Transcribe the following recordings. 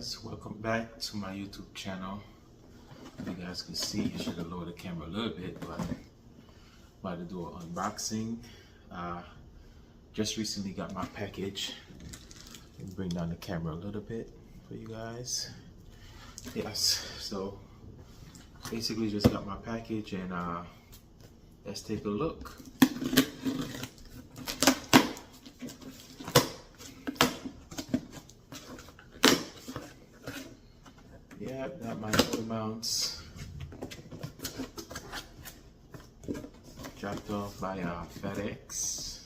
guys, welcome back to my YouTube channel. You guys can see, I should have lowered the camera a little bit, but I'm about to do an unboxing. Just recently got my package. Let me bring down the camera a little bit for you guys. Yes, so basically just got my package and let's take a look. Yeah, got my other mounts dropped off by FedEx.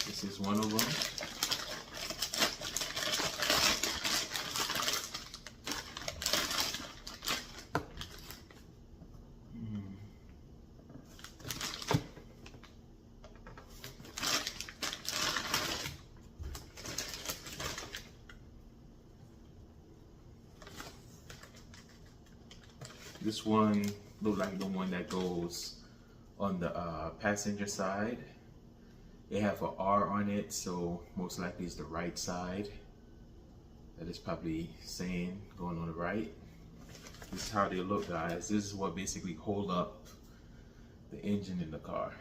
This is one of them. This one look like the one that goes on the passenger side. They have an R on it, so most likely it's the right side. That is probably saying going on the right. This is how they look, guys. This is what basically hold up the engine in the car.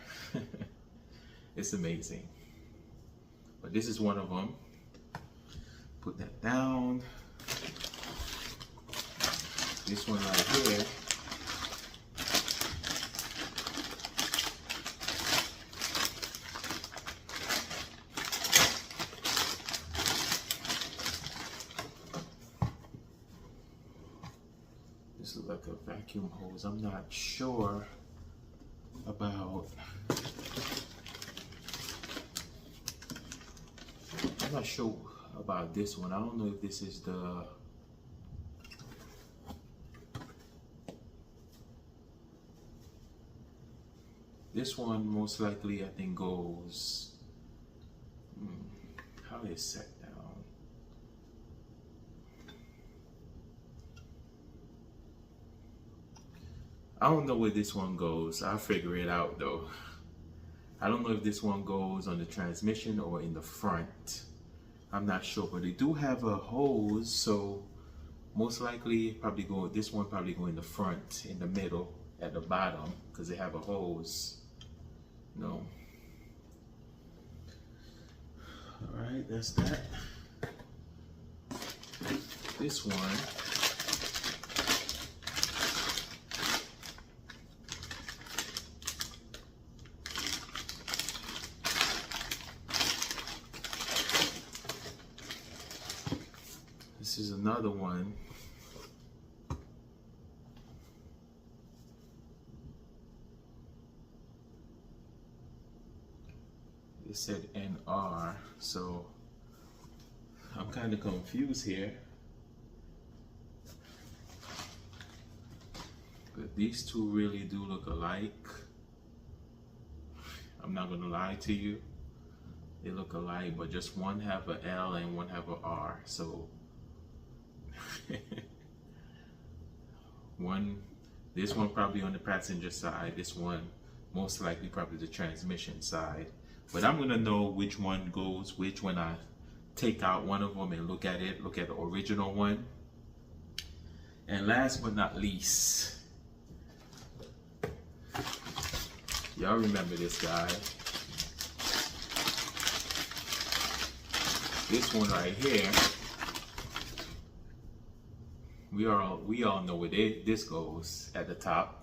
It's amazing. But this is one of them. Put that down. This one right here, this looks like a vacuum hose. I'm not sure about, this one. I don't know if this is the this one most likely I think goes, how is it set down? I don't know where this one goes. I'll figure it out though. I don't know if this one goes on the transmission or in the front. I'm not sure, but they do have a hose, so most likely probably this one probably go in the front, in the middle, at the bottom, because they have a hose. No. Alright, that's that. This one. This is another one. It said NR, so I'm kind of confused here. But these two really do look alike. I'm not gonna lie to you. They look alike, but just one have a L and one have a R. So this one probably on the passenger side. This one most likely probably the transmission side. But I'm gonna know which one goes which when I take out one of them and look at it, look at the original one. And last but not least, y'all remember this guy. This one right here, we all know where this goes at the top.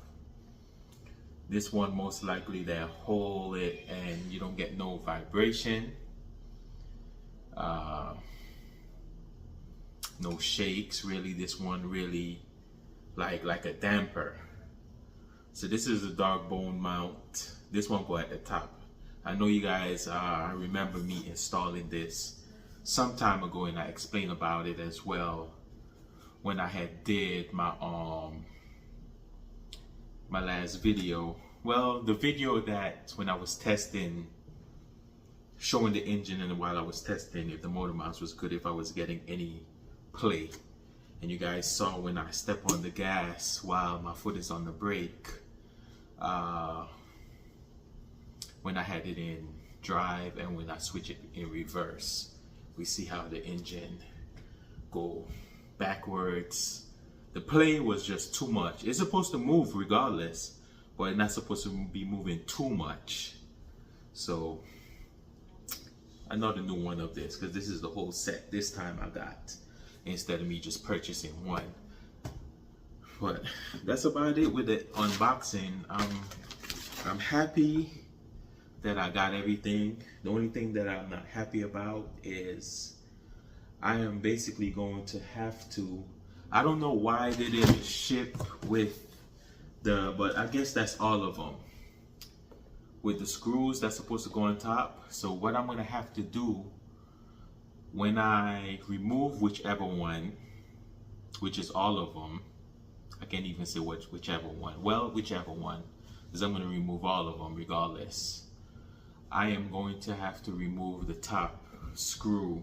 This one most likely they hold it and you don't get no vibration, no shakes really. This one really like a damper. So this is a dark bone mount. This one go at the top. I know you guys remember me installing this some time ago, and I explained about it as well when I had did my my last video. Well, the video that when I was testing, showing the engine, and while I was testing if the motor mounts was good, if I was getting any play. And you guys saw when I step on the gas while my foot is on the brake, when I had it in drive and when I switch it in reverse, we see how the engine go backwards. The play was just too much. It's supposed to move regardless, but it's not supposed to be moving too much. So another new one of this, because this is the whole set this time I got, instead of me just purchasing one. But that's about it with the unboxing. I'm happy that I got everything. The only thing that I'm not happy about is I am basically going to have to, I don't know why they didn't ship with the, but I guess that's all of them, with the screws that's supposed to go on top. So what I'm gonna have to do when I remove whichever one, which is all of them, I can't even say whichever one, well, whichever one, because I'm gonna remove all of them regardless. I am going to have to remove the top screw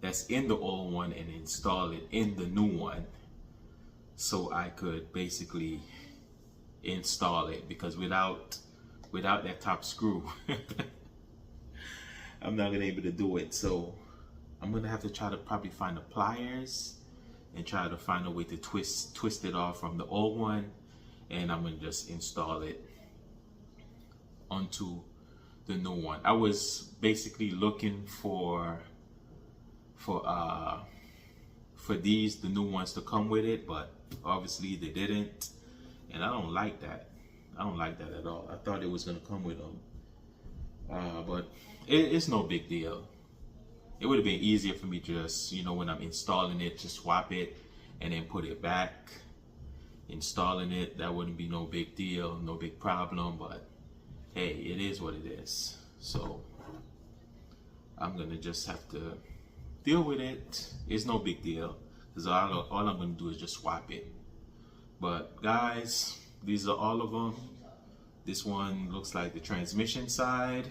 that's in the old one and install it in the new one, so I could basically install it, because without that top screw I'm not gonna be able to do it. So I'm gonna have to try to probably find the pliers and try to find a way to twist it off from the old one, and I'm gonna just install it onto the new one. I was basically looking for these, the new ones, to come with it, but obviously they didn't, and I don't like that. I don't like that at all. I thought it was gonna come with them, but it's no big deal. It would have been easier for me just, you know, when I'm installing it, to swap it and then put it back. Installing it, that wouldn't be no big deal, no big problem, but hey, it is what it is. So I'm gonna just have to deal with it. It's no big deal, because all I'm gonna do is just swap it. But guys, these are all of them. This one looks like the transmission side,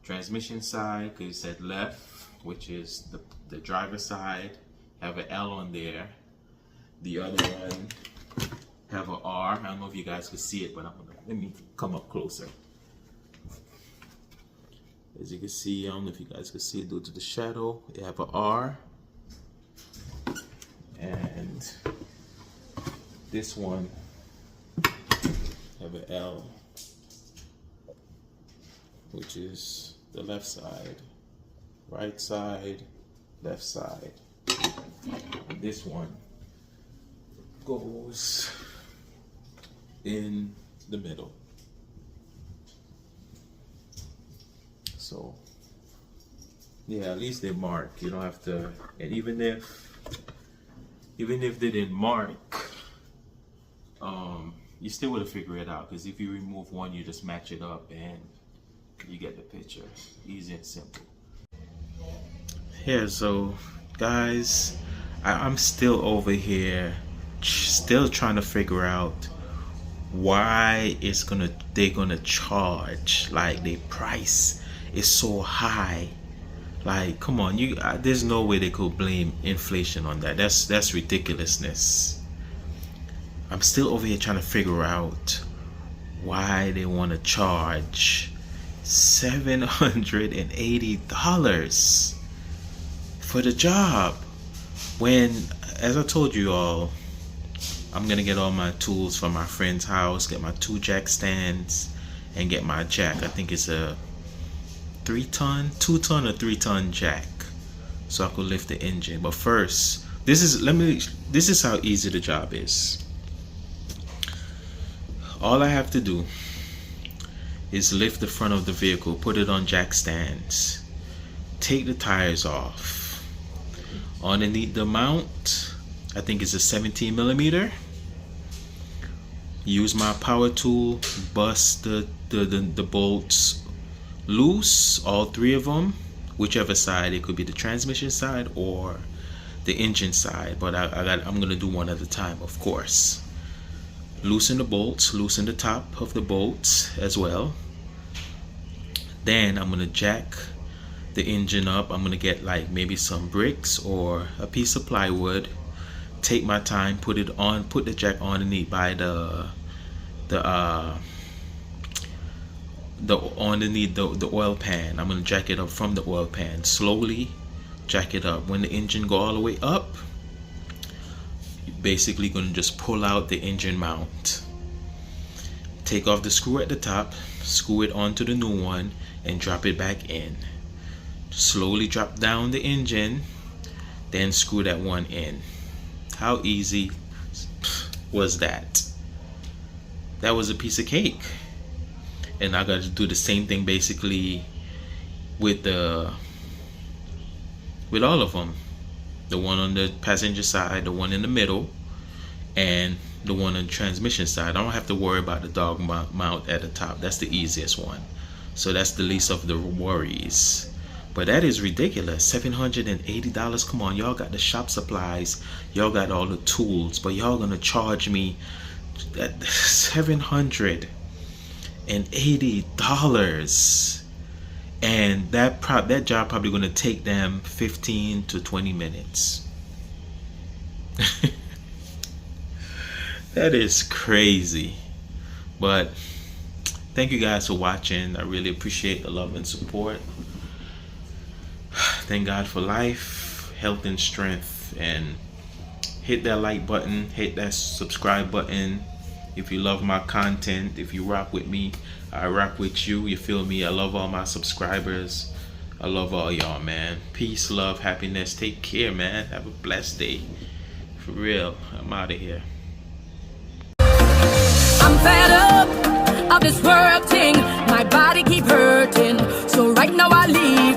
because it said left, which is the driver's side, have an L on there. The other one have an R. I don't know if you guys can see it, but let me come up closer. As you can see, I don't know if you guys can see it due to the shadow. They have an R, and this one have an L, which is the left side, right side, left side. And this one goes in the middle. So yeah, at least they mark. You don't have to, and even if they didn't mark, you still would have figured it out, because if you remove one, you just match it up and you get the picture. Easy and simple. Yeah, so guys, I'm still over here still trying to figure out why they're gonna charge, like, the price is so high. Like, come on, there's no way they could blame inflation on that. That's ridiculousness. I'm still over here trying to figure out why they want to charge $780 for the job, when, as I told you all, I'm gonna get all my tools from my friend's house, get my 2 jack stands, and get my jack. I think it's a 2-ton or 3-ton jack, so I could lift the engine. But first, this is how easy the job is. All I have to do is lift the front of the vehicle, put it on jack stands, take the tires off. Underneath the mount, I think it's a 17mm. Use my power tool, bust the bolts loose, all 3 of them, whichever side. It could be the transmission side or the engine side, but I'm gonna do one at a time, of course. Loosen the bolts, loosen the top of the bolts as well. Then I'm gonna jack the engine up. I'm gonna get like maybe some bricks or a piece of plywood. Take my time, put the jack underneath by the the underneath the oil pan. I'm gonna jack it up from the oil pan. Slowly jack it up. When the engine go all the way up, you're basically gonna just pull out the engine mount. Take off the screw at the top, screw it onto the new one, and drop it back in. Slowly drop down the engine, then screw that one in. How easy was that? That was a piece of cake. And I got to do the same thing basically with all of them. The one on the passenger side, the one in the middle, and the one on the transmission side. I don't have to worry about the dog mount at the top. That's the easiest one. So that's the least of the worries. But that is ridiculous. $780. Come on, y'all got the shop supplies, y'all got all the tools, but y'all gonna charge me that $780, and that job probably gonna take them 15 to 20 minutes. That is crazy. But thank you guys for watching. I really appreciate the love and support. Thank God for life, health, and strength. And hit that like button, hit that subscribe button if you love my content. If you rock with me, I rock with you. You feel me? I love all my subscribers. I love all y'all, man. Peace, love, happiness. Take care, man. Have a blessed day. For real. I'm out of here. I'm fed up of this work thing. My body keep hurting. So right now I leave.